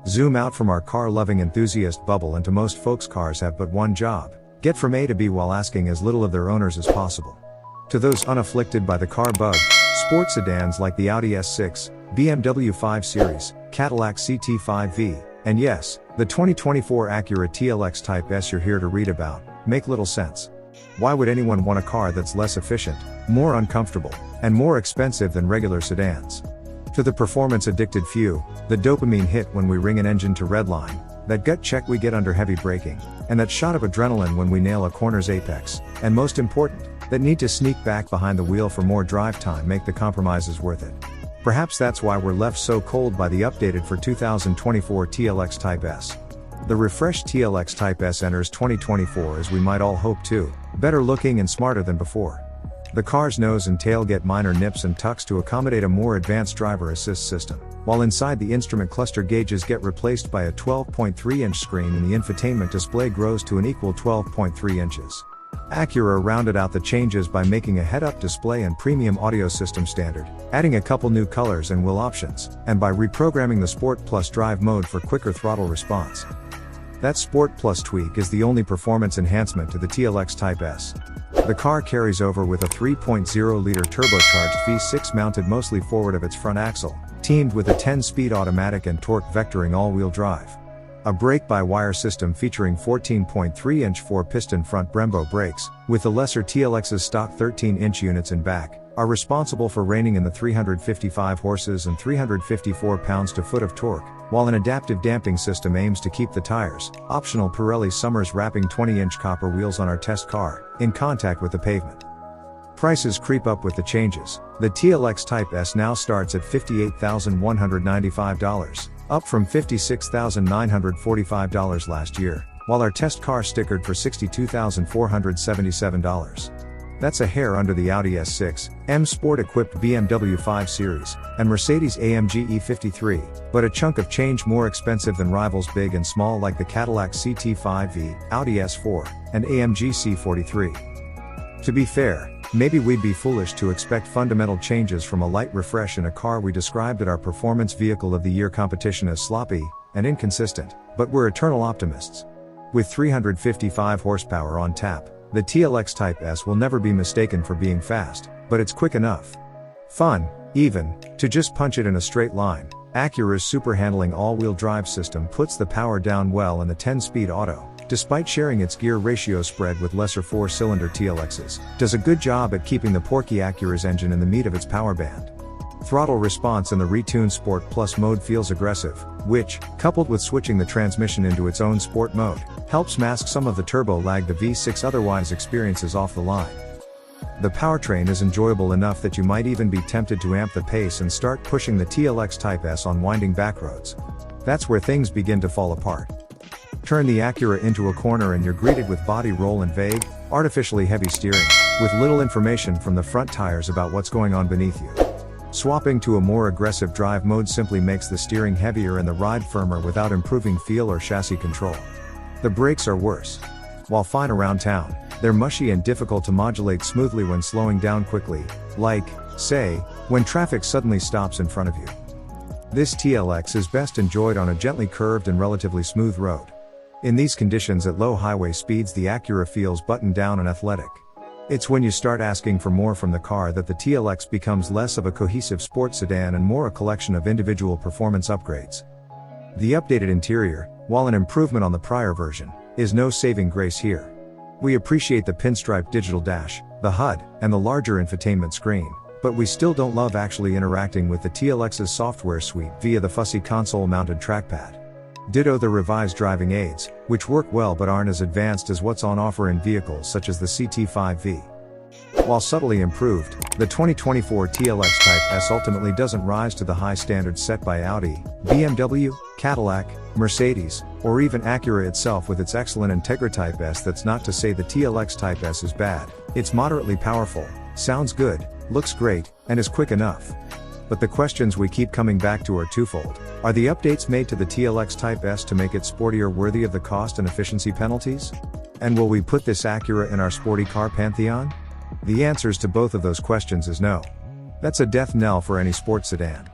Zoom out from our car-loving enthusiast bubble into most folks' cars have but one job: get from A to B while asking as little of their owners as possible. To those unafflicted by the car bug, sports sedans like the Audi S6, BMW 5 Series, Cadillac CT5V, and yes, the 2024 Acura TLX Type S you're here to read about, make little sense. Why would anyone want a car that's less efficient, more uncomfortable, and more expensive than regular sedans? To the performance-addicted few, the dopamine hit when we ring an engine to redline, that gut check we get under heavy braking, and that shot of adrenaline when we nail a corner's apex, and most important, that need to sneak back behind the wheel for more drive time make the compromises worth it. Perhaps that's why we're left so cold by the updated for 2024 TLX Type S. The refreshed TLX Type S enters 2024 as we might all hope too, better looking and smarter than before. The car's nose and tail get minor nips and tucks to accommodate a more advanced driver assist system, while inside the instrument cluster gauges get replaced by a 12.3-inch screen and the infotainment display grows to an equal 12.3 inches. Acura rounded out the changes by making a head-up display and premium audio system standard, adding a couple new colors and wheel options, and by reprogramming the Sport Plus drive mode for quicker throttle response. That Sport Plus tweak is the only performance enhancement to the TLX Type S. The car carries over with a 3.0-liter turbocharged V6 mounted mostly forward of its front axle, teamed with a 10-speed automatic and torque vectoring all-wheel drive. A brake-by-wire system featuring 14.3-inch 4-piston front Brembo brakes, with the lesser TLX's stock 13-inch units in back, are responsible for reining in the 355 horses and 354 pounds-to-foot of torque, while an adaptive damping system aims to keep the tires, optional Pirelli Summers wrapping 20-inch copper wheels on our test car, in contact with the pavement. Prices creep up with the changes. The TLX Type S now starts at $58,195, up from $56,945 last year, while our test car stickered for $62,477. That's a hair under the Audi S6, M Sport-equipped BMW 5 Series, and Mercedes-AMG E53, but a chunk of change more expensive than rivals big and small like the Cadillac CT5V, Audi S4, and AMG C43. To be fair, maybe we'd be foolish to expect fundamental changes from a light refresh in a car we described at our Performance Vehicle of the Year competition as sloppy and inconsistent, but we're eternal optimists. With 355 horsepower on tap, the TLX Type S will never be mistaken for being fast, but it's quick enough. Fun, even, to just punch it in a straight line. Acura's super handling all-wheel drive system puts the power down well in the 10-speed auto, despite sharing its gear ratio spread with lesser 4-cylinder TLXs, does a good job at keeping the porky Acura's engine in the meat of its power band. Throttle response in the retuned Sport Plus mode feels aggressive, which, coupled with switching the transmission into its own sport mode, helps mask some of the turbo lag the V6 otherwise experiences off the line. The powertrain is enjoyable enough that you might even be tempted to amp the pace and start pushing the TLX Type S on winding back roads. That's where things begin to fall apart. Turn the Acura into a corner and you're greeted with body roll and vague, artificially heavy steering, with little information from the front tires about what's going on beneath you. Swapping to a more aggressive drive mode simply makes the steering heavier and the ride firmer without improving feel or chassis control. The brakes are worse. While fine around town, they're mushy and difficult to modulate smoothly when slowing down quickly, like, say, when traffic suddenly stops in front of you. This TLX is best enjoyed on a gently curved and relatively smooth road. In these conditions at low highway speeds the Acura feels buttoned down and athletic. It's when you start asking for more from the car that the TLX becomes less of a cohesive sports sedan and more a collection of individual performance upgrades. The updated interior, while an improvement on the prior version, is no saving grace here. We appreciate the pinstripe digital dash, the HUD, and the larger infotainment screen, but we still don't love actually interacting with the TLX's software suite via the fussy console-mounted trackpad. Ditto the revised driving aids, which work well but aren't as advanced as what's on offer in vehicles such as the CT5V. While subtly improved, the 2024 TLX Type S ultimately doesn't rise to the high standards set by Audi, BMW, Cadillac, Mercedes, or even Acura itself with its excellent Integra Type S. That's not to say the TLX Type S is bad. It's moderately powerful, sounds good, looks great, and is quick enough. But the questions we keep coming back to are twofold. Are the updates made to the TLX Type S to make it sportier worthy of the cost and efficiency penalties? And will we put this Acura in our sporty car pantheon? The answers to both of those questions is no. That's a death knell for any sports sedan.